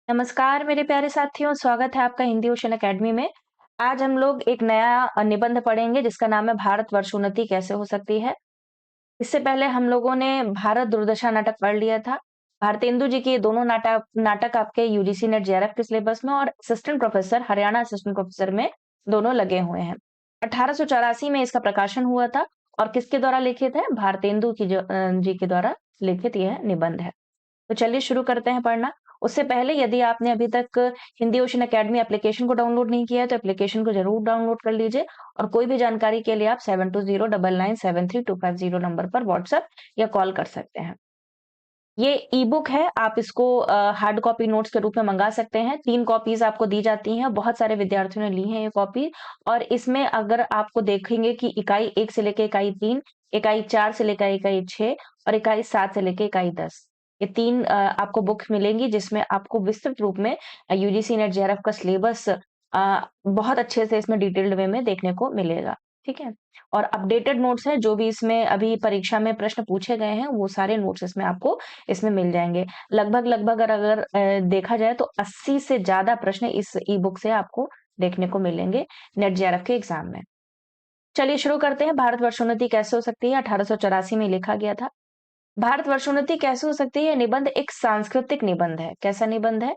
नमस्कार मेरे प्यारे साथियों, स्वागत है आपका हिंदी ओशन अकेडमी में। आज हम लोग एक नया निबंध पढ़ेंगे जिसका नाम है भारतवर्ष उन्नति कैसे हो सकती है। इससे पहले हम लोगों ने भारत दुर्दशा नाटक पढ़ लिया था। भारतेंदु जी के ये दोनों नाटक नाटक आपके यूजीसी नेट जेआरएफ के सिलेबस में और assistant professor Haryana assistant professor में दोनों लगे हुए हैं। 1884 में इसका प्रकाशन हुआ था और किसके द्वारा लिखित है? भारतेंदु जी के द्वारा लिखित यह निबंध है। तो चलिए शुरू करते हैं पढ़ना। उससे पहले यदि आपने अभी तक हिंदी ओशन अकेडमी एप्लीकेशन को डाउनलोड नहीं किया है, तो एप्लीकेशन को ज़रूर डाउनलोड कर लीजिए और कोई भी जानकारी के लिए आप 7209973250 नंबर पर व्हाट्सएप या कॉल कर सकते हैं। ये ई-बुक है, आप इसको हार्ड कॉपी नोट्स के रूप में मँगा सकते हैं। 3 कॉपीज़ आपको दी जाती हैं, बहुत सारे विद्यार्थियों ने ली हैं ये कॉपी और इसमें अगर आपको देखेंगे कि इकाई 1 से लेके इकाई 3, इकाई 4 से लेकर इकाई 6 और इकाई 7 से लेके इकाई 10, ये 3 आपको बुक मिलेंगी जिसमें आपको विस्तृत रूप में यूजीसी नेट जेआरएफ का सिलेबस बहुत अच्छे से इसमें डिटेल्ड वे में देखने को मिलेगा, ठीक है? और अपडेटेड नोट्स हैं, जो भी इसमें अभी परीक्षा में प्रश्न पूछे गए हैं, वो सारे नोट्स इसमें मिल जाएँगे। लगभग अगर देखा जाए तो 80 से ज़्यादा प्रश्न इस ई-बुक से आपको देखने को मिलेंगे नेट जेआरएफ के एग्ज़ाम में। चलिए शुरू करते हैं, भारतवर्षोन्नति कैसे हो सकती है? 1884 में लिखा गया था। भारतवर्षोन्नति कैसे हो सकती है? यह निबंध एक सांस्कृतिक निबंध है। कैसा निबंध है?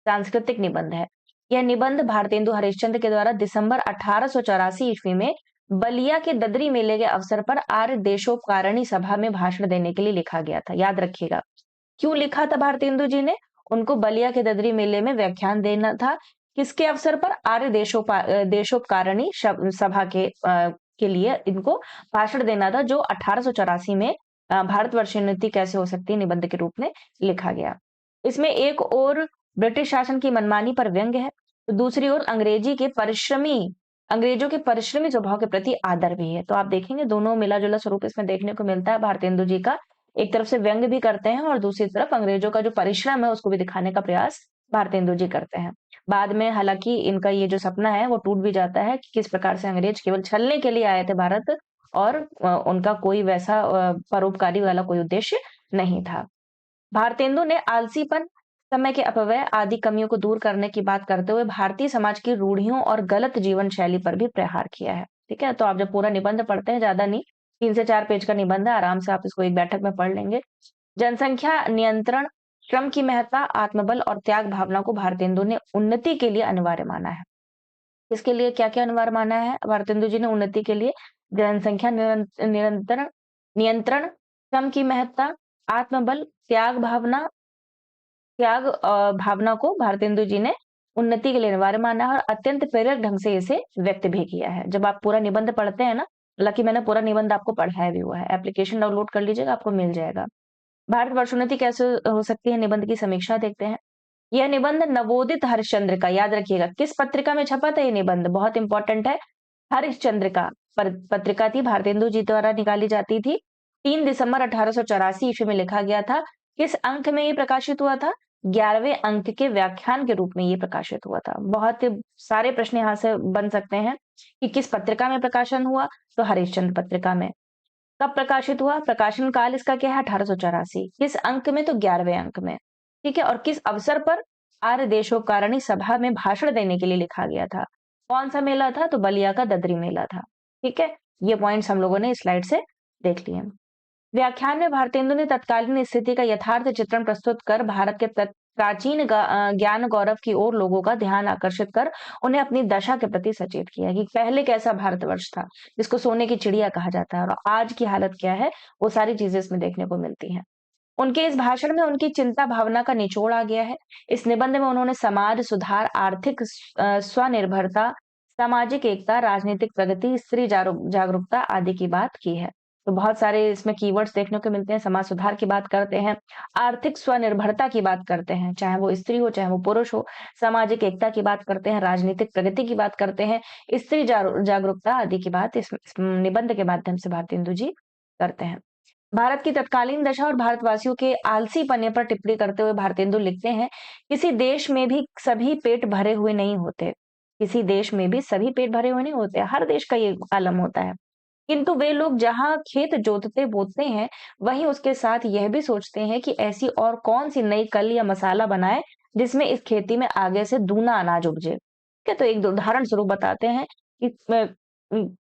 सांस्कृतिक निबंध है। यह निबंध भारतेंदु हरिश्चंद्र के द्वारा दिसंबर 1884 ईस्वी में बलिया के ददरी मेले के अवसर पर आर्य देशोपकारिणी सभा में भाषण देने के लिए लिखा गया था। याद रखिएगा। क्यों लिखा था भारतेंदु जी ने? उनको बलिया के ददरी मेले में व्याख्यान देना था। किसके अवसर पर? आर्य देशोपकारिणी सभा के लिए इनको भाषण देना था, जो 1884 में भारतवर्षोन्नति कैसे हो सकती है निबंध के रूप में लिखा गया। इसमें एक ओर ब्रिटिश शासन की मनमानी पर व्यंग्य है, तो दूसरी ओर अंग्रेजों के परिश्रमी स्वभाव के प्रति आदर भी है। तो आप देखेंगे दोनों मिला-जुला स्वरूप इसमें देखने को मिलता है भारतेंदु जी का। एक तरफ से व्यंग्य भी करते हैं और दूसरी तरफ अंग्रेजों का जो परिश्रम है उसको भी दिखाने का प्रयास भारतेंदु जी करते हैं। बाद में हालाँकि इनका ये जो सपना है वो टूट भी जाता है कि किस प्रकार से अंग्रेज केवल छलने के लिए आए थे भारत और उनका कोई वैसा परोपकारी वाला कोई उद्देश्य नहीं था। भारतेंदु ने आलसीपन, समय के अपव्यय आदि कमियों को दूर करने की बात करते हुए भारतीय समाज की रूढ़ियों और गलत जीवन शैली पर भी प्रहार किया है। ठीक है? तो आप जब पूरा निबंध पढ़ते हैं, ज़्यादा नहीं, 3 से 4 पेज का निबंध है, आराम से आप इसको एक बैठक में पढ़ लेंगे। जनसंख्या नियंत्रण, श्रम की महत्ता, आत्मबल और त्याग भावना को भारतेंदु ने उन्नति के लिए अनिवार्य माना है। इसके लिए क्या-क्या अनिवार्य माना है भारतेंदु जी ने उन्नति के लिए? जनसंख्या निरंतरण नियंत्रण, श्रम की महत्ता, आत्मबल, भावना को भारतेंदु जी ने उन्नति के लिए अनिवार्य माना है और अत्यंत प्रेरक ढंग से इसे व्यक्त भी किया है। जब आप पूरा निबंध पढ़ते हैं ना, हालाँकि मैंने पूरा निबंध आपको पढ़ाया भी हुआ है, एप्लीकेशन डाउनलोड कर लीजिएगा, आपको मिल जाएगा। भारतवर्षोन्नति कैसे हो सकती है, निबंध की समीक्षा देखते हैं। यह निबंध नवोदित हरिश्चंद्र का, याद रखिएगा, किस पत्रिका में छपा था ये निबंध? बहुत इंपॉर्टेंट है। हरिश्चंद्र का पत्रिका थी, भारतेंदु जी द्वारा निकाली जाती थी। 3 दिसंबर 1884 ईस्वी में लिखा गया था। किस अंक में ये प्रकाशित हुआ था? 11वें अंक के व्याख्यान के रूप में ये प्रकाशित हुआ था। बहुत सारे प्रश्न यहाँ से बन सकते हैं कि किस पत्रिका में प्रकाशन हुआ? तो हरिश्चंद्र पत्रिका में। कब प्रकाशित हुआ? प्रकाशन काल इसका क्या है? 1884। किस अंक में? तो 11वें अंक में। ठीक है? और किस अवसर पर? आर्य देशोपकारिणी सभा में भाषण देने के लिए लिखा गया था। कौन-सा मेला था? तो बलिया का ददरी मेला था। ठीक है? ये पॉइंट्स हम लोगों ने इस स्लाइड से देख लिए। व्याख्यान में भारतेंदु ने तत्कालीन स्थिति का यथार्थ चित्रण प्रस्तुत कर भारत के प्राचीन ज्ञान गौरव की ओर लोगों का ध्यान आकर्षित कर उन्हें अपनी दशा के प्रति सचेत किया कि पहले कैसा भारतवर्ष था, जिसको सोने की चिड़िया कहा जाता है और आज की हालत क्या है, वो सारी चीजें इसमें देखने को मिलती हैं। उनके इस भाषण में उनकी चिंता भावना का निचोड़ आ गया है। इस निबंध में उन्होंने समाज सुधार, आर्थिक स्वनिर्भरता, सामाजिक एकता, राजनीतिक प्रगति, स्त्री जागरूकता आदि की बात की है। तो बहुत सारे इसमें कीवर्ड्स देखने को मिलते हैं। समाज सुधार की बात करते हैं, आर्थिक स्वनिर्भरता की बात करते हैं, चाहे वो स्त्री हो, चाहे वो पुरुष हो, सामाजिक एकता की बात करते हैं, राजनीतिक प्रगति की बात करते हैं, स्त्री जागरूकता आदि की बात इस निबंध के माध्यम से भारतेंदु जी करते हैं। भारत की तत्कालीन दशा और भारतवासियों के आलसी पने पर टिप्पणी करते हुए भारतेंदु लिखते हैं, किसी देश में भी सभी पेट भरे हुए नहीं होते। किसी देश में भी सभी पेट भरे हुए नहीं होते। हर देश का ये आलम होता है। किंतु वे लोग जहाँ खेत जोतते-बोते हैं, वहीं उसके साथ यह भी सोचते हैं कि ऐसी और कौन-सी नई कल या मसाला बनाएँ, जिसमें इस खेती में आगे से दूना अनाज उपजे। ठीक है, तो एक उदाहरण स्वरूप बताते हैं कि उम,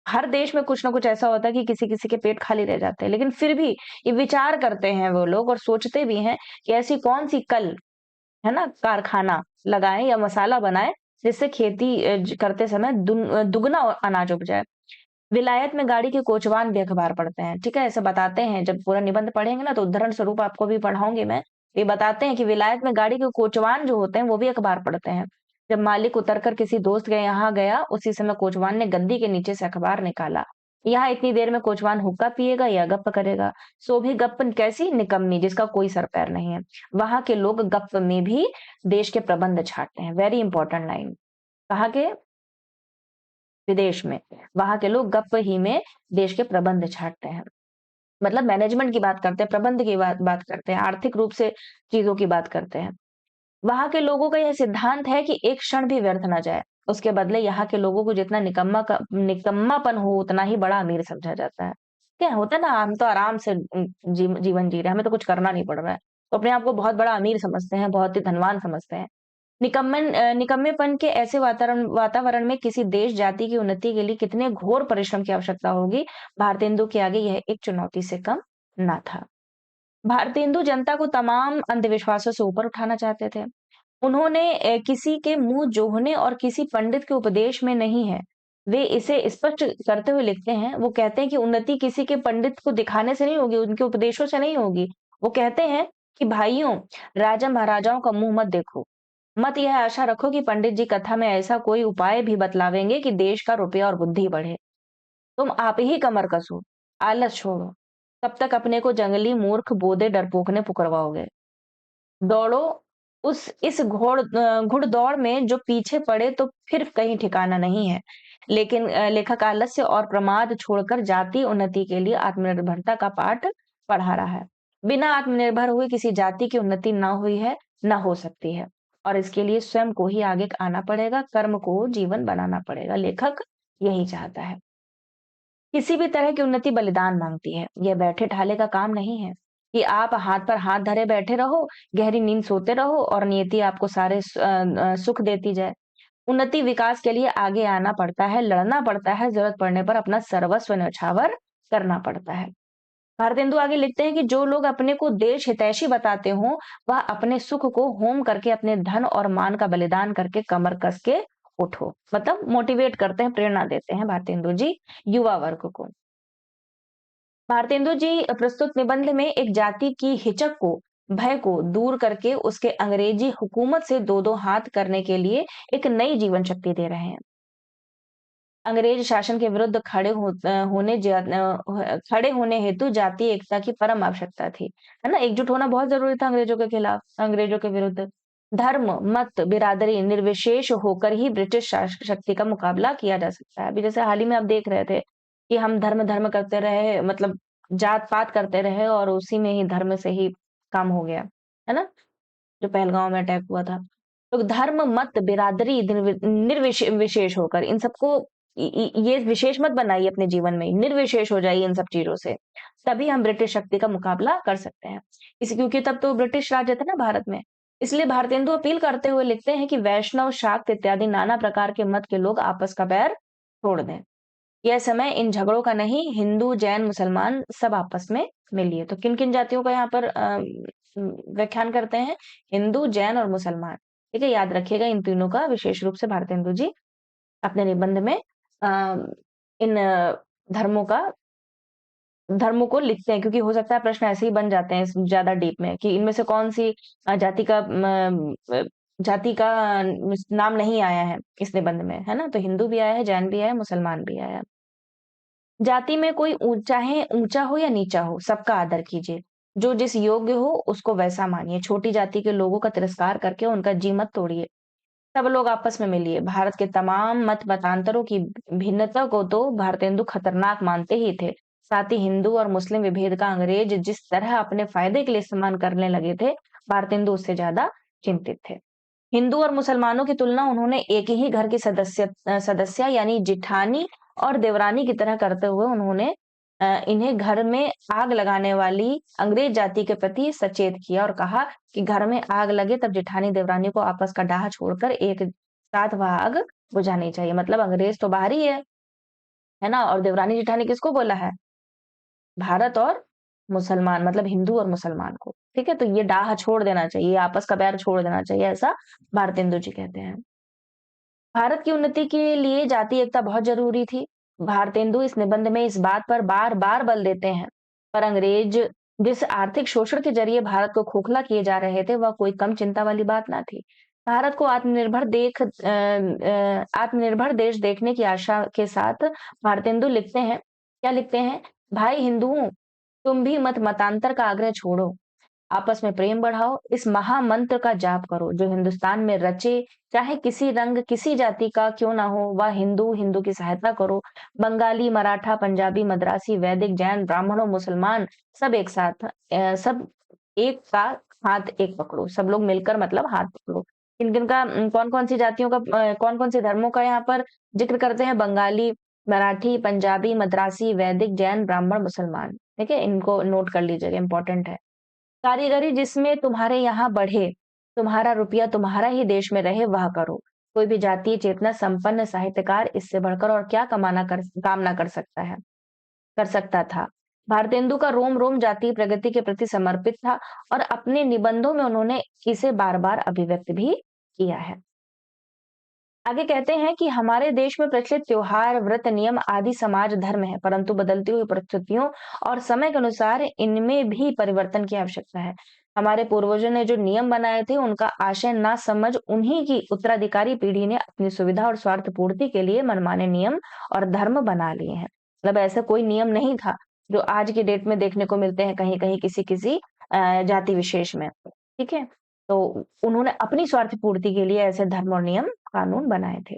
हर देश में कुछ ना कुछ ऐसा होता है कि किसी-किसी के पेट खाली रह जाते हैं, लेकिन फिर भी ये विचार करते हैं वो लोग और सोचते भी हैं कि ऐसी कौन-सी कल, है ना, कारखाना लगाएँ या मसाला बनाएँ, जिससे खेती करते समय दुगना अनाज उग जाए। विलायत में गाड़ी के कोचवान भी अखबार पढ़ते हैं, ठीक है? ऐसे बताते हैं, जब पूरा निबंध पढ़ेंगे ना तो उदाहरण स्वरूप आपको भी पढ़ाऊँगी मैं। ये बताते हैं कि विलायत में गाड़ी के कोचवान जो होते हैं, वो भी अखबार पढ़ते हैं। जब मालिक उतरकर किसी दोस्त के यहाँ गया, उसी समय कोचवान ने गद्दी के नीचे से अखबार निकाला। यहाँ इतनी देर में कोचवान हुक्का पिएगा या गप्प करेगा? सो भी गप्प कैसी निकम्मी जिसका कोई सर-पैर नहीं है। वहाँ के लोग गप्प में भी देश के प्रबंध छाँटते हैं। Very important line. कहाँ के? विदेश में। वहाँ के लोग गप्प ही में देश के प्रबंध छाँटते हैं। मतलब मैनेजमेंट की बात करते हैं, प्रबंध की बात बात करते हैं, आर्थिक रूप से चीज़ों की बात करते हैं। वहाँ के लोगों का यह सिद्धांत है कि एक क्षण भी व्यर्थ ना जाए। उसके बदले यहाँ के लोगों को जितना निकम्मापन हो उतना ही बड़ा अमीर समझा जाता है। क्या होता है ना, हम तो आराम से जीवन जी रहे हैं, हमें तो कुछ करना नहीं पड़ रहा है। तो अपने आप को बहुत बड़ा अमीर समझते हैं, बहुत ही धनवान समझते हैं। निकम्मेपन के ऐसे वातावरण वातावरण में किसी देश जाति की उन्नति के लिए कितने घोर परिश्रम की आवश्यकता होगी, भारतेंदु के आगे यह एक चुनौती से कम ना था। भारतेंदु जनता को तमाम अंधविश्वासों से ऊपर उठाना चाहते थे। उन्होंने किसी के मुँह जोहने और किसी पंडित के उपदेश में नहीं है। वे इसे स्पष्ट करते हुए लिखते हैं, वो कहते हैं कि उन्नति किसी के पंडित को दिखाने से नहीं होगी, उनके उपदेशों से नहीं होगी। वो कहते हैं कि भाइयों, राजा-महाराजाओं का मुँह मत देखो। मत यह आशा रखो कि पंडित जी कथा में ऐसा कोई उपाय भी बतलावेंगे कि देश का रुपया और बुद्धि बढ़े। तुम आप ही कमर कसो, आलस छोड़ो। कब तक अपने को जंगली मूर्ख बोधे डरपोक ने पुकरवाओगे? दौड़ो उस इस घुड़दौड़ में जो पीछे पड़े तो फिर कहीं ठिकाना नहीं है। लेकिन लेखक आलस्य और प्रमाद छोड़कर जातीय उन्नति के लिए आत्मनिर्भरता का पाठ पढ़ा रहा है। बिना आत्मनिर्भर हुए किसी जाति की उन्नति ना हुई है, ना हो सकती है। और इसके लिए स्वयं को ही आगे आना पड़ेगा, कर्म को जीवन बनाना पड़ेगा। लेखक यही चाहता है। किसी भी तरह की उन्नति बलिदान मांगती है। यह बैठे-ठाले का काम नहीं है कि आप हाथ पर हाथ धरे बैठे रहो, गहरी नींद सोते रहो और नियति आपको सारे सुख देती जाए। उन्नति विकास के लिए आगे आना पड़ता है, लड़ना पड़ता है, ज़रूरत पड़ने पर अपना सर्वस्व न्यौछावर करना पड़ता है। भारतेंदु आगे लिखते हैं कि जो लोग अपने को देश हितैषी बताते हों, वह अपने सुख को होम करके, अपने धन और मान का बलिदान करके कमर कस के उठो। मतलब मोटिवेट करते हैं, प्रेरणा देते हैं भारतेंदु जी युवा वर्ग को। भारतेंदु जी प्रस्तुत निबंध में एक जाति की हिचक को, भय को दूर करके उसके अंग्रेजी हुकूमत से दो-दो हाथ करने के लिए एक नई जीवन शक्ति दे रहे हैं। अंग्रेज शासन के विरुद्ध खड़े होने हेतु जातीय एकता की परम आवश्यकता थी। है ना? एकजुट होना बहुत ज़रूरी था अंग्रेजों के खिलाफ, अंग्रेजों के विरुद्ध। धर्म, मत, बिरादरी निर्विशेष होकर ही ब्रिटिश शक्ति का मुकाबला किया जा सकता है। अभी जैसे हाल ही में आप देख रहे थे कि हम धर्म-धर्म करते रहे, मतलब जात-पात करते रहे और उसी में ही धर्म से ही काम हो गया। है ना? जो पहलगाँव में अटैक हुआ था। तो धर्म, मत, बिरादरी विशेष होकर इन सबको ये विशेष मत बनाइए अपने जीवन में, निर्विशेष हो जाइए इन सब चीज़ों से। तभी हम ब्रिटिश शक्ति का मुकाबला कर सकते हैं। क्योंकि तब तो ब्रिटिश राज्य था ना भारत में। इसलिए भारतेंदु अपील करते हुए लिखते हैं कि वैष्णव, शाक्त इत्यादि नाना प्रकार के मत के लोग आपस का बैर छोड़ दें। यह समय इन झगड़ों का नहीं, हिंदू, जैन, मुसलमान सब आपस में मिलिए। तो किन-किन जातियों का यहाँ पर व्याख्यान करते हैं? हिंदू, जैन और मुसलमान। ठीक है? याद रखिएगा इन तीनों का विशेष रूप से भारतेंदु जी अपने निबंध में अ, इन धर्मों का धर्मों को लिखते हैं, क्योंकि हो सकता है प्रश्न ऐसे ही बन जाते हैं ज़्यादा डीप में कि इनमें से कौन-सी जाति का नाम नहीं आया है इस निबंध में, है ना? तो हिंदू भी आया है, जैन भी आया है, मुसलमान भी आया है। जाति में कोई चाहे ऊँचा हो या नीचा हो, सबका आदर कीजिए। जो जिस योग्य हो उसको वैसा मानिए। छोटी जाति के लोगों का तिरस्कार करके उनका जी मत तोड़िए। सब लोग आपस में मिलिए। भारत के तमाम मत-मतांतरों की भिन्नता को तो भारतेंदु खतरनाक मानते ही थे। साथ ही हिंदू और मुस्लिम विभेद का अंग्रेज जिस तरह अपने फायदे के लिए इस्तेमाल करने लगे थे, भारतेंदु उससे ज़्यादा चिंतित थे। हिंदू और मुसलमानों की तुलना उन्होंने एक ही घर की सदस्य यानी जिठानी और देवरानी की तरह करते हुए उन्होंने इन्हें घर में आग लगाने वाली अंग्रेज जाति के प्रति सचेत किया और कहा कि घर में आग लगे तब जेठानी देवरानी को आपस का डाह छोड़कर एक साथ वह आग बुझानी चाहिए। मतलब अंग्रेज तो बाहर ही है ना? और देवरानी जेठानी किसको बोला है? भारत और मुसलमान, मतलब हिंदू और मुसलमान को। ठीक है? तो ये डाह छोड़ देना चाहिए, आपस का बैर छोड़ देना चाहिए, ऐसा भारतेंदु जी कहते हैं। भारत की उन्नति के लिए जाति एकता बहुत जरूरी थी। भारतेंदु इस निबंध में इस बात पर बार-बार बल देते हैं। पर अंग्रेज जिस आर्थिक शोषण के जरिए भारत को खोखला किए जा रहे थे, वह कोई कम चिंता वाली बात ना थी। भारत को आत्मनिर्भर देश देखने की आशा के साथ भारतेंदु लिखते हैं, क्या लिखते हैं? भाई हिंदुओं, तुम भी मतांतर का आग्रह छोड़ो। आपस में प्रेम बढ़ाओ, इस महामंत्र का जाप करो जो हिंदुस्तान में रचे, चाहे किसी रंग किसी जाति का क्यों ना हो, वह हिंदू हिंदू की सहायता करो। बंगाली, मराठा, पंजाबी, मद्रासी, वैदिक, जैन, ब्राह्मण और मुसलमान सब एक साथ, सब एक का हाथ एक पकड़ो, सब लोग मिलकर मतलब हाथ पकड़ो। किन किन का, कौन कौन सी जातियों का, कौन कौन से धर्मों का यहाँ पर जिक्र करते हैं? बंगाली, मराठी, पंजाबी, मद्रासी, वैदिक, जैन, ब्राह्मण, मुसलमान। ठीक है, इनको नोट कर लीजिएगा, इंपॉर्टेंट है। कारीगरी जिसमें तुम्हारे यहाँ बढ़े, तुम्हारा रुपया तुम्हारा ही देश में रहे, वह करो। कोई भी जातीय चेतना संपन्न साहित्यकार इससे बढ़कर और क्या कामना कर सकता था। भारतेंदु का रोम रोम जातीय प्रगति के प्रति समर्पित था और अपने निबंधों में उन्होंने इसे बार बार अभिव्यक्त भी किया है। आगे कहते हैं कि हमारे देश में प्रचलित त्योहार, व्रत, नियम आदि समाज धर्म है, परंतु बदलती हुई परिस्थितियों और समय के अनुसार इनमें भी परिवर्तन की आवश्यकता है। हमारे पूर्वजों ने जो नियम बनाए थे, उनका आशय ना समझ उन्हीं की उत्तराधिकारी पीढ़ी ने अपनी सुविधा और स्वार्थ पूर्ति के लिए मनमाने नियम और धर्म बना लिए हैं। मतलब ऐसा कोई नियम नहीं था जो आज की डेट में देखने को मिलते हैं कहीं कहीं किसी किसी जाति विशेष में। ठीक है, तो उन्होंने अपनी स्वार्थ पूर्ति के लिए ऐसे धर्म और नियम कानून बनाए थे।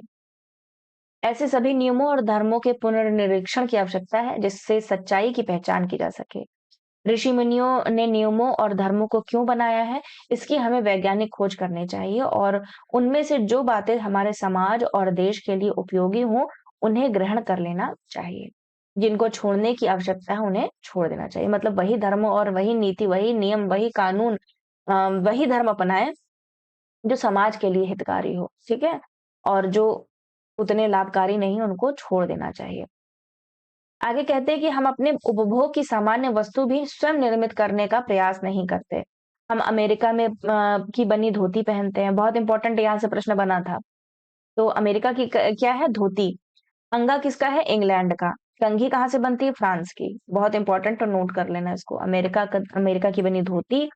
ऐसे सभी नियमों और धर्मों के पुनर्निरीक्षण की आवश्यकता है जिससे सच्चाई की पहचान की जा सके। ऋषि मुनियों ने नियमों और धर्मों को क्यों बनाया है, इसकी हमें वैज्ञानिक खोज करनी चाहिए और उनमें से जो बातें हमारे समाज और देश के लिए उपयोगी हों, उन्हें ग्रहण कर लेना चाहिए। जिनको छोड़ने की आवश्यकता है, उन्हें छोड़ देना चाहिए। मतलब वही धर्म और वही नीति, वही नियम, वही कानून, वही धर्म अपनाएं जो समाज के लिए हितकारी हो, ठीक है? और जो उतने लाभकारी नहीं है, उनको छोड़ देना चाहिए। आगे कहते हैं कि हम अपने उपभोग की सामान्य वस्तु भी स्वयं निर्मित करने का प्रयास नहीं करते। हम अमेरिका में की बनी धोती पहनते हैं, बहुत इंपॉर्टेंट यहाँ से प्रश्न बना था। तो अमेरिका की क्या है? धोती। अंगा किसका है? इंग्लैंड का। कंघी कहाँ से बनती है? फ्रांस की। बहुत इंपॉर्टेंट, तो नोट कर लेना इसको। अमेरिका की बनी धोती,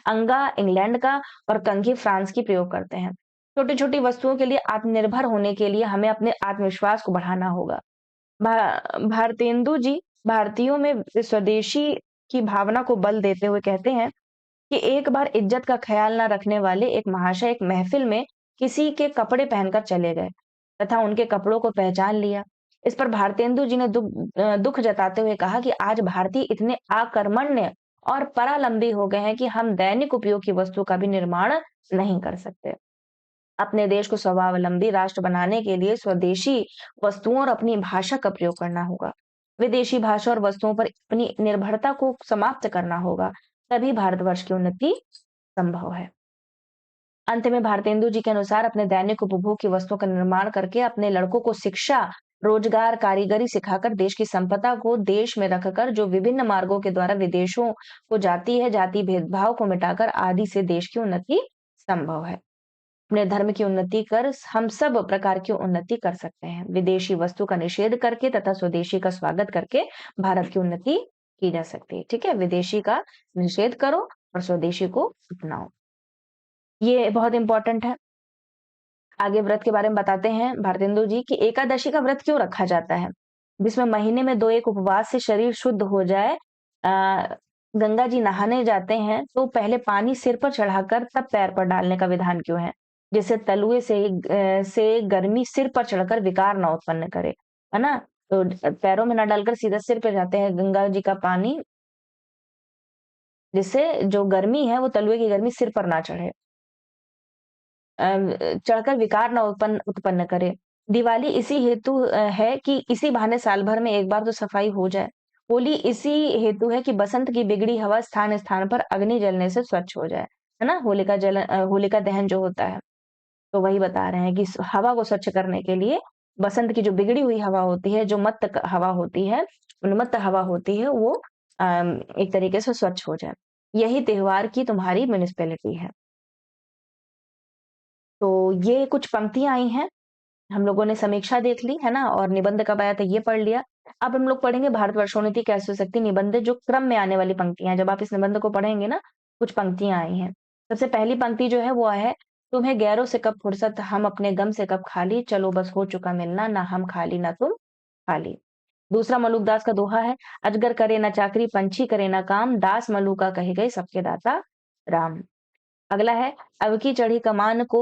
अंगा इंग्लैंड का और कंघी फ्रांस की प्रयोग करते हैं। छोटी-छोटी वस्तुओं के लिए आत्मनिर्भर होने के लिए हमें अपने आत्मविश्वास को बढ़ाना होगा। भारतेंदु जी भारतीयों में स्वदेशी की भावना को बल देते हुए कहते हैं कि एक बार इज्जत का ख्याल न रखने वाले एक महाशय एक महफिल में किसी के कपड़े पहनकर चले गए तथा उनके कपड़ों को पहचान लिया। इस पर भारतेंदु जी ने दुख जताते हुए कहा कि आज भारतीय इतने आकर्मण्य और परालंबी हो गए हैं कि हम दैनिक उपयोग की वस्तु का भी निर्माण नहीं कर सकते। अपने देश को स्वावलंबी राष्ट्र बनाने के लिए स्वदेशी वस्तुओं और अपनी भाषा का प्रयोग करना होगा। विदेशी भाषा और वस्तुओं पर अपनी निर्भरता को समाप्त करना होगा, तभी भारतवर्ष की उन्नति संभव है। अंत में भारतेंदु जी के अनुसार अपने दैनिक उपभोग की वस्तुओं का निर्माण करके अपने लड़कों को शिक्षा, रोजगार, कारीगरी सिखाकर देश की संपदा को देश में रखकर जो विभिन्न मार्गों के द्वारा विदेशों को जाती है, जाति भेदभाव को मिटाकर आदि से देश की उन्नति संभव है। अपने धर्म की उन्नति कर हम सब प्रकार की उन्नति कर सकते हैं। विदेशी वस्तु का निषेध करके तथा स्वदेशी का स्वागत करके भारत की उन्नति की जा सकती है। ठीक है, विदेशी का निषेध करो और स्वदेशी को अपनाओ। ये बहुत इंपॉर्टेंट है। आगे व्रत के बारे में बताते हैं भारतेंदु जी कि एकादशी का व्रत क्यों रखा जाता है, जिसमें महीने में 2 एक उपवास से शरीर शुद्ध हो जाए। गंगा जी नहाने जाते हैं तो पहले पानी सिर पर चढ़ाकर तब पैर पर डालने का विधान क्यों है? जिससे तलुए से गर्मी सिर पर चढ़कर विकार ना उत्पन्न करे, है ना? तो पैरों में ना डालकर सीधा सिर पे जाते हैं गंगा जी का पानी, जिससे जो गर्मी है वो तलुए की गर्मी सिर पर ना चढ़े। चढ़कर विकार ना उत्पन्न करे। दिवाली इसी हेतु है कि इसी बहाने साल भर में एक बार तो सफाई हो जाए। होली इसी हेतु है कि बसंत की बिगड़ी हवा स्थान-स्थान पर अग्नि जलने से स्वच्छ हो जाए, है ना? होलिका दहन जो होता है, तो वही बता रहे हैं कि स हवा को स्वच्छ करने के लिए बसंत की जो बिगड़ी हुई हवा होती है, जो मत्त क हवा होती है, उन्मत्त हवा होती है, वो एक तरीके से स्वच्छ हो जाए। यही त्योहार की तुम्हारी म्युनिसिपैलिटी है। तो ये कुछ पंक्तियाँ आई हैं, हम लोगों ने समीक्षा देख ली, है ना? और निबंध कब आया था ये पढ़ लिया। अब हम लोग पढ़ेंगे भारतवर्षोन्नति कैसे हो सकती है, निबंध जो क्रम में आने वाली पंक्तियाँ हैं। जब आप इस निबंध को पढ़ेंगे ना, कुछ पंक्तियाँ आई हैं। सबसे पहली पंक्ति जो है वो है, तुम्हें गैरों से कब फुर्सत, हम अपने गम से कब खाली, चलो बस हो चुका मिलना, ना हम खाली ना तुम खाली। दूसरा मलुकदास का दोहा है, अजगर करे ना चाकरी, पंछी करे ना काम, दास मलुका कहे गए सबके दाता राम। अगला है, अब की चढ़ी कमान को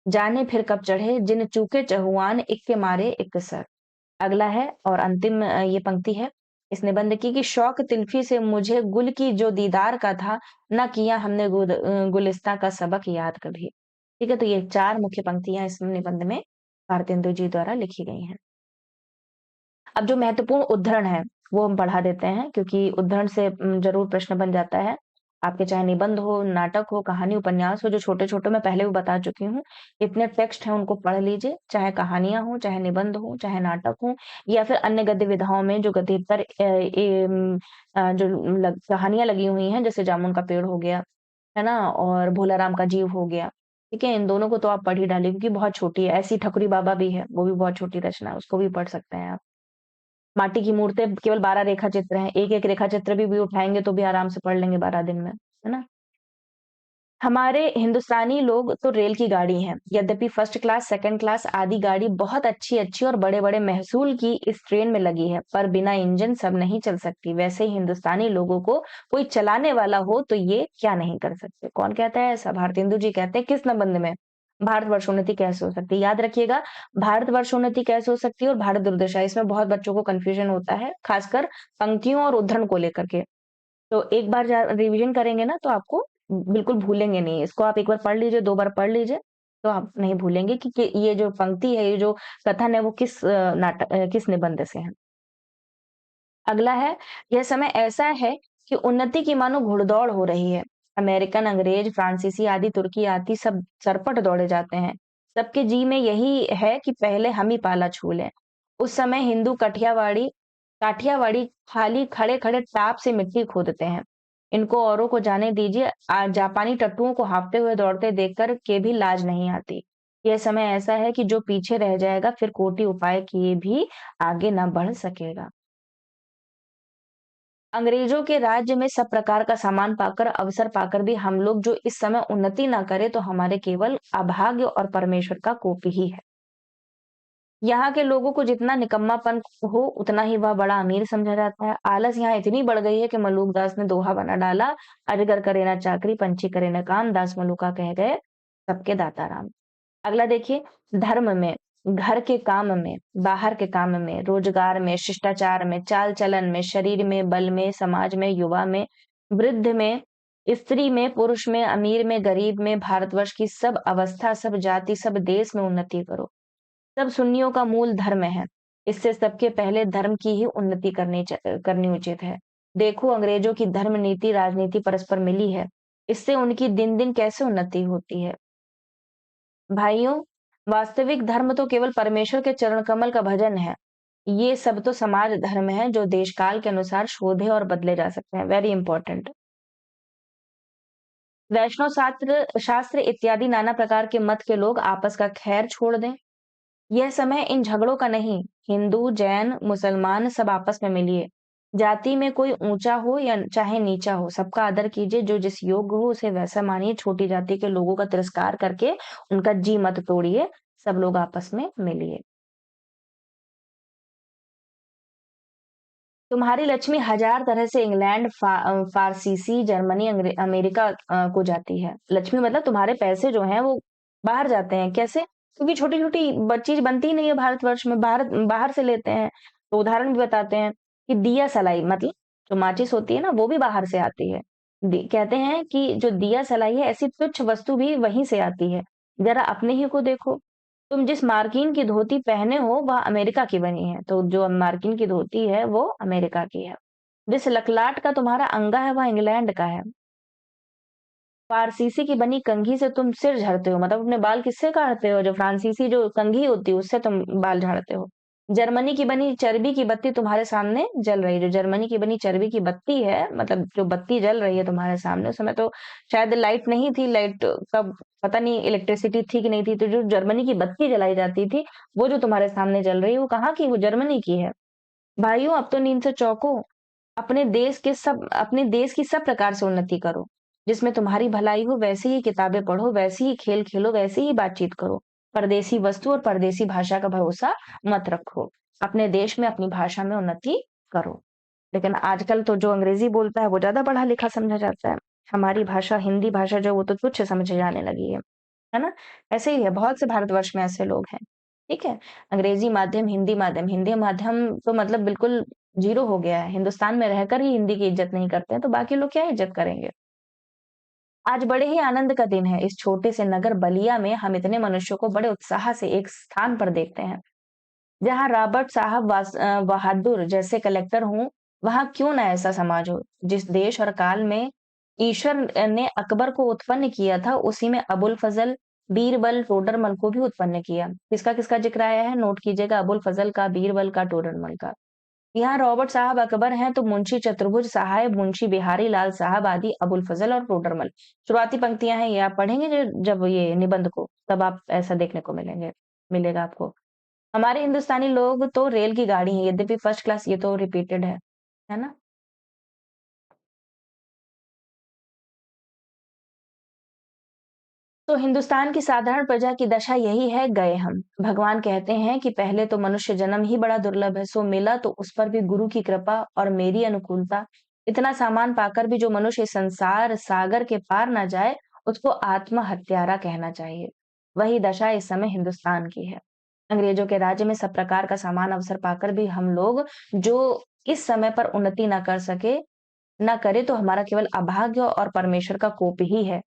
जाने फिर कब चढ़े, जिन चूके चहुआन इक्के मारे इक्क सर। अगला है और अंतिम ये पंक्ति है इस निबंध की कि शौक तिल्फी से मुझे गुल की जो दीदार का था, ना किया हमने गुलिस्तां का सबक याद कभी। ठीक है, तो ये 4 मुख्य पंक्तियाँ इस निबंध में भारतेंदु जी द्वारा लिखी गई हैं। अब जो महत्वपूर्ण उद्धरण है, वो हम बढ़ा देते हैं क्योंकि उद्धरण से ज़रूर प्रश्न बन जाता है। आपके चाहे निबंध हो, नाटक हो, कहानी, उपन्यास हो, जो छोटे-छोटे मैं पहले भी बता चुकी हूँ। इतने टेक्स्ट हैं उनको पढ़ लीजिए, चाहे कहानियाँ हों, चाहे निबंध हो, चाहे नाटक हो या फिर अन्य गद्य विधाओं में जो गद्येतर जो कहानियाँ लगी हुई हैं, जैसे जामुन का पेड़ हो गया, है ना? और भोला राम का जीव हो गया। ठीक है? इन दोनों को तो आप पढ़ ही डालिए क्योंकि बहुत छोटी है। ऐसी ठकुरी बाबा भी है, वो भी बहुत छोटी रचना है, उसको भी पढ़ सकते हैं आप। माटी की मूर्तें केवल 12 रेखा चित्र हैं। एक-एक रेखा चित्र भी उठाएँगे तो भी आराम से पढ़ लेंगे 12 दिन में, है ना? हमारे हिंदुस्तानी लोग तो रेल की गाड़ी हैं। यद्यपि फर्स्ट क्लास, सेकंड क्लास आदि गाड़ी बहुत अच्छी-अच्छी और बड़े-बड़े महसूल की इस ट्रेन में लगी है, पर बिना इंजन सब नहीं चल सकती। वैसे ही हिंदुस्तानी लोगों को कोई चलाने वाला हो तो ये क्या नहीं कर सकते। कौन कहता है ऐसा? भारतेंदु जी कहते हैं किस निबंध में? भारतवर्षोन्नति कैसे हो सकती है? याद रखिएगा, भारतवर्षोन्नति कैसे हो सकती है और भारत दुर्दशा, इसमें बहुत बच्चों को कन्फ्यूजन होता है, खासकर पंक्तियों और उद्धरण को लेकर के। तो एक बार रिवीजन करेंगे ना तो आपको बिल्कुल भूलेंगे नहीं। इसको आप एक बार पढ़ लीजिए, 2 बार पढ़ लीजिए, तो आप नहीं भूलेंगे कि ये जो पंक्ति है, ये जो कथन है वो किस निबंध से है। अगला है, यह समय ऐसा है कि उन्नति की मानो घुड़दौड़ हो रही है। अमेरिकन, अंग्रेज, फ्रांसीसी आदि, तुर्की आदि सब सरपट दौड़े जाते हैं। सबके जी में यही है कि पहले हम ही पाला छू लें। उस समय हिंदू काठियावाड़ी खाली खड़े-खड़े टाप से मिट्टी खोदते हैं। इनको औरों को जाने दीजिए, जापानी टट्टुओं को हाँफते हुए दौड़ते देखकर के भी लाज नहीं आती। यह समय ऐसा है कि जो पीछे रह जाएगा फिर कोटि उपाय किए भी आगे ना बढ़ सकेगा। अंग्रेजों के राज्य में सब प्रकार का सामान पाकर, अवसर पाकर भी हम लोग जो इस समय उन्नति ना करें तो हमारे केवल अभाग्य और परमेश्वर का कोप ही है। यहाँ के लोगों को जितना निकम्मापन हो उतना ही वह बड़ा अमीर समझा जाता है। आलस यहाँ इतनी बढ़ गई है कि मलूकदास ने दोहा बना डाला, अजगर करे ना चाकरी, पंछी करे ना काम, दास मलूका कह गए सबके दाता राम। अगला देखिए, धर्म में, घर के काम में, बाहर के काम में, रोजगार में, शिष्टाचार में, चाल-चलन में, शरीर में, बल में, समाज में, युवा में, वृद्ध में, स्त्री में, पुरुष में, अमीर में, गरीब में, भारतवर्ष की सब अवस्था, सब जाति, सब देश में उन्नति करो। सब सुन्नियों का मूल धर्म है। इससे सबके पहले धर्म की ही उन्नति करनी उचित है। देखो अंग्रेजों की धर्म नीति, राजनीति परस्पर मिली है। इससे उनकी दिन-दिन कैसे उन्नति होती है। भाइयों, वास्तविक धर्म तो केवल परमेश्वर के चरण कमल का भजन है। ये सब तो समाज धर्म है जो देश काल के अनुसार शोधे और बदले जा सकते हैं। Very important. वैष्णव शास्त्र इत्यादि नाना प्रकार के मत के लोग आपस का खैर छोड़ दें। यह समय इन झगड़ों का नहीं, हिंदू, जैन, मुसलमान सब आपस में मिलिए। जाति में कोई ऊंचा हो या चाहे नीचा हो, सबका आदर कीजिए। जो जिस योग्य हो उसे वैसा मानिए। छोटी जाति के लोगों का तिरस्कार करके उनका जी मत तोड़िए। सब लोग आपस में मिलिए। तुम्हारी लक्ष्मी हजार तरह से इंग्लैंड, फारसीसी, जर्मनी, अमेरिका को जाती है। लक्ष्मी मतलब तुम्हारे पैसे जो हैं वो बाहर जाते हैं। कैसे? क्योंकि छोटी-छोटी चीज बनती ही नहीं है भारतवर्ष में, भारत बाहर से लेते हैं। तो उदाहरण भी बताते हैं कि दिया सलाई मतलब जो माचिस होती है ना वो भी बाहर से आती है। कहते हैं कि जो दिया सलाई है ऐसी तुच्छ वस्तु भी वहीं से आती है। जरा अपने ही को देखो। तुम जिस मार्किन की धोती पहने हो वह अमेरिका की बनी है, तो जो मार्किन की धोती है वो अमेरिका की है। जिस लकलाट का तुम्हारा अंगा है वह इंग्लैंड का है। फ्रांसीसी की बनी कंघी से तुम सिर झाड़ते हो, मतलब अपने बाल किससे काटते हो? जो फ्रांसीसी जो कंघी होती है उससे तुम बाल झाड़ते हो। जर्मनी की बनी चर्बी की बत्ती तुम्हारे सामने जल रही है। जो जर्मनी की बनी चर्बी की बत्ती है, मतलब जो बत्ती जल रही है तुम्हारे सामने, उस समय तो शायद लाइट नहीं थी, लाइट का पता नहीं, इलेक्ट्रिसिटी थी कि नहीं थी, तो जो जर्मनी की बत्ती जलाई जाती थी वो जो तुम्हारे सामने जल रही है वो कहाँ की? वो जर्मनी की है। भाइयों, अब तो नींद से चौंको। अपने देश की सब प्रकार से उन्नति करो। जिसमें तुम्हारी भलाई हो वैसी ही किताबें पढ़ो, वैसी ही खेल खेलो, वैसी ही बातचीत करो। परदेसी वस्तु और परदेसी भाषा का भरोसा मत रखो। अपने देश में अपनी भाषा में उन्नति करो। लेकिन आजकल तो जो अंग्रेजी बोलता है वो ज्यादा पढ़ा लिखा समझा जाता है। हमारी भाषा, हिंदी भाषा जो वो तो तुच्छ समझे जाने लगी है ना? ऐसे ही है, बहुत से भारतवर्ष में ऐसे लोग हैं। ठीक है? अंग्रेजी माध्यम, हिंदी माध्यम तो मतलब बिल्कुल ज़ीरो हो गया है। हिंदुस्तान में रहकर ही हिंदी की इज़्ज़त नहीं करते हैं, तो बाकी लोग क्या इज़्ज़त करेंगे? आज बड़े ही आनंद का दिन है। इस छोटे से नगर बलिया में हम इतने मनुष्यों को बड़े उत्साह से एक स्थान पर देखते हैं। जहाँ रॉबर्ट साहब बहादुर जैसे कलेक्टर हों, वहाँ क्यों ना ऐसा समाज हो। जिस देश और काल में ईश्वर ने अकबर को उत्पन्न किया था, उसी में अबुल फजल, बीरबल, टोडरमल को भी उत्पन्न किया। किसका जिक्र आया है? नोट कीजिएगा, अबुल फजल का, बीरबल का, टोडरमल का। यहाँ रॉबर्ट साहब अकबर हैं तो मुंशी चतुर्भुज साहब, मुंशी बिहारी लाल साहब आदि अबुल फजल और टोडरमल। शुरुआती पंक्तियां हैं, ये आप पढ़ेंगे जब ये निबंध को, तब आप ऐसा देखने को मिलेगा आपको। हमारे हिंदुस्तानी लोग तो रेल की गाड़ी है, यद्यपि फर्स्ट क्लास, ये तो रिपीटेड है ना? तो हिंदुस्तान की साधारण प्रजा की दशा यही है, गए हम। भगवान कहते हैं कि पहले तो मनुष्य जन्म ही बड़ा दुर्लभ है, सो मिला तो उस पर भी गुरु की कृपा और मेरी अनुकूलता। इतना सामान पाकर भी जो मनुष्य इस संसार सागर के पार ना जाए, उसको आत्महत्यारा कहना चाहिए। वही दशा इस समय हिंदुस्तान की है। अंग्रेजों के राज्य में सब प्रकार का सामान अवसर पाकर भी हम लोग जो इस समय पर उन्नति ना कर सके, ना करे, तो हमारा केवल अभाग्य और परमेश्वर का कोप ही है।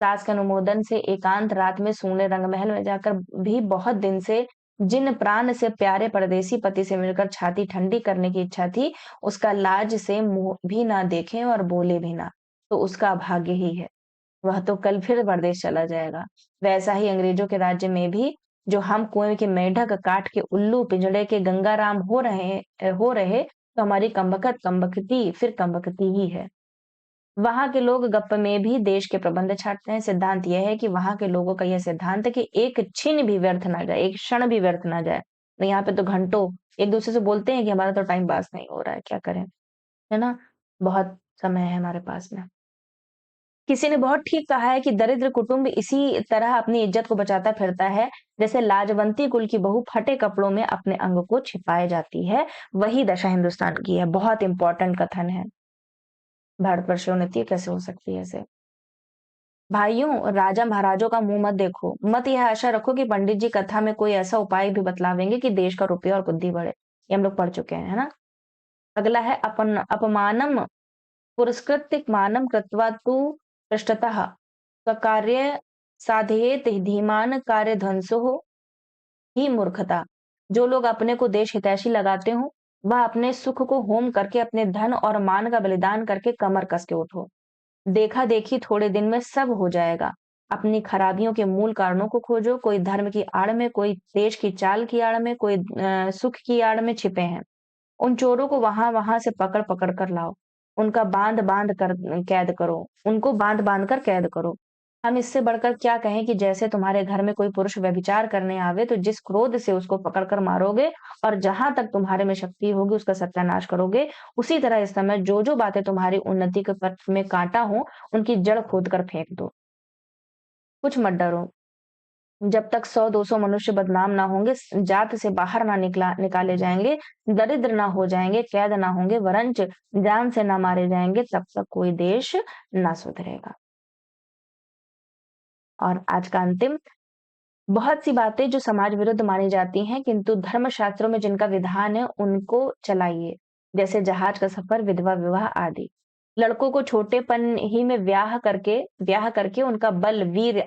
सास के अनुमोदन से एकांत रात में सोने रंगमहल में जाकर भी बहुत दिन से जिन प्राण से प्यारे परदेसी पति से मिलकर छाती ठंडी करने की इच्छा थी, उसका लाज से मुंह भी ना देखे और बोले भी ना, तो उसका भाग्य ही है। वह तो कल फिर परदेश चला जाएगा। वैसा ही अंग्रेजों के राज्य में भी जो हम कुएं के मेढक काट के उल्लू पिंजड़े के गंगाराम हो रहे, तो हमारी कमबख्ती फिर कमबख्ती ही है। वहाँ के लोग गप्प में भी देश के प्रबंध छाँटते हैं। सिद्धांत यह है कि वहाँ के लोगों का यह सिद्धांत है कि एक छिन भी व्यर्थ ना जाए, एक क्षण भी व्यर्थ ना जाए। तो यहाँ पे तो घंटों एक-दूसरे से बोलते हैं कि हमारा तो टाइम पास नहीं हो रहा है, क्या करें? है ना? बहुत समय है हमारे पास में। किसी ने बहुत ठीक कहा है कि दरिद्र कुटुंब इसी तरह अपनी इज्जत को बचाता फिरता है, जैसे लाजवंती कुल की बहू फटे कपड़ों में अपने अंग को छिपाए जाती है। वही दशा हिंदुस्तान की है। बहुत इम्पोर्टेंट कथन है। भारतवर्ष में उन्नति कैसे हो सकती है ऐसे? भाइयों, राजा महाराजों का मुंह मत देखो। मत यह आशा रखो कि पंडित जी कथा में कोई ऐसा उपाय भी बतलावेंगे कि देश का रुपया और बुद्धि बढ़े। ये हम लोग पढ़ चुके हैं, है ना? अगला है अपमानम पुरस्कृत मानम कृत्वा तु पृष्ठतः स्वकार्य साधयेत धीमान कार्य ध्वंसो ही मूर्खता। जो लोग अपने को देश हितैषी लगाते हो, वह अपने सुख को होम करके, अपने धन और मान का बलिदान करके कमर कस के उठो। देखा देखी थोड़े दिन में सब हो जाएगा। अपनी खराबियों के मूल कारणों को खोजो। कोई धर्म की आड़ में, कोई देश की चाल की आड़ में, कोई सुख की आड़ में छिपे हैं। उन चोरों को वहां-वहां से पकड़-पकड़ कर लाओ। उनका बांध-बांध कर कैद करो। उनको बांध-बांध कर कैद करो। हम इससे बढ़कर क्या कहें कि जैसे तुम्हारे घर में कोई पुरुष व्यभिचार करने आवे, तो जिस क्रोध से उसको पकड़ कर मारोगे और जहां तक तुम्हारे में शक्ति होगी उसका सत्यानाश करोगे, उसी तरह इस समय जो-जो बातें तुम्हारी उन्नति के पथ में काँटा हो, उनकी जड़ खोद कर फेंक दो। कुछ मत डरो। जब तक 100-200 मनुष्य बदनाम ना होंगे, जात से बाहर ना निकाले जाएँगे, दरिद्र ना हो जाएँगे, कैद ना होंगे, वरंच जान से ना मारे जाएँगे, तब तक कोई देश ना सुधरेगा। और आज का अंतिम, बहुत सी बातें जो समाज विरुद्ध मानी जाती हैं, किंतु धर्मशास्त्रों में जिनका विधान है, उनको चलाइए। जैसे जहाज का सफर, विधवा विवाह आदि। लड़कों को छोटेपन ही में ब्याह करके उनका बल, वीर,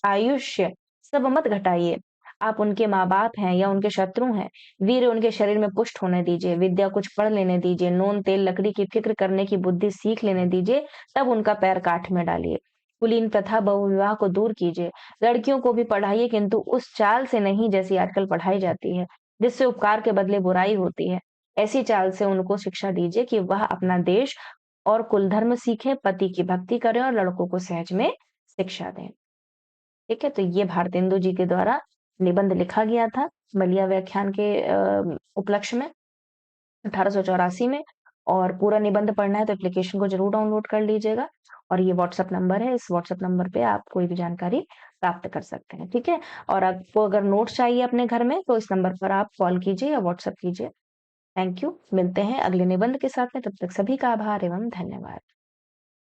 आयुष्य सब मत घटाइए। आप उनके माँ-बाप हैं या उनके शत्रु हैं, वीर उनके शरीर में पुष्ट होने दीजिए, विद्या कुछ पढ़ लेने दीजिए, नून, तेल, लकड़ी की फ़िक्र करने की बुद्धि सीख लेने दीजिए, तब उनका पैर काठ में डालिए। कुलीन प्रथा बहुविवाह को दूर कीजिए। लड़कियों को भी पढ़ाइए किंतु उस चाल से नहीं जैसी आजकल पढ़ाई जाती है, जिससे उपकार के बदले बुराई होती है। ऐसी चाल से उनको शिक्षा दीजिए कि वह अपना देश और कुल धर्म सीखें, पति की भक्ति करें और लड़कों को सहज में शिक्षा दें। ठीक है? तो ये भारतेंदु जी के द्वारा निबंध लिखा गया था बलिया व्याख्यान के उपलक्ष्य में 1884 में। और पूरा निबंध पढ़ना है तो एप्लीकेशन को ज़रूर डाउनलोड कर लीजिएगा। और ये व्हाट्सएप नंबर है, इस व्हाट्सएप नंबर पे आप कोई भी जानकारी प्राप्त कर सकते हैं, ठीक है? और आपको अगर नोट्स चाहिए अपने घर में तो इस नंबर पर आप कॉल कीजिए या व्हाट्सएप कीजिए। Thank you. मिलते हैं अगले निबंध के साथ में, तब तक सभी का आभार एवं धन्यवाद।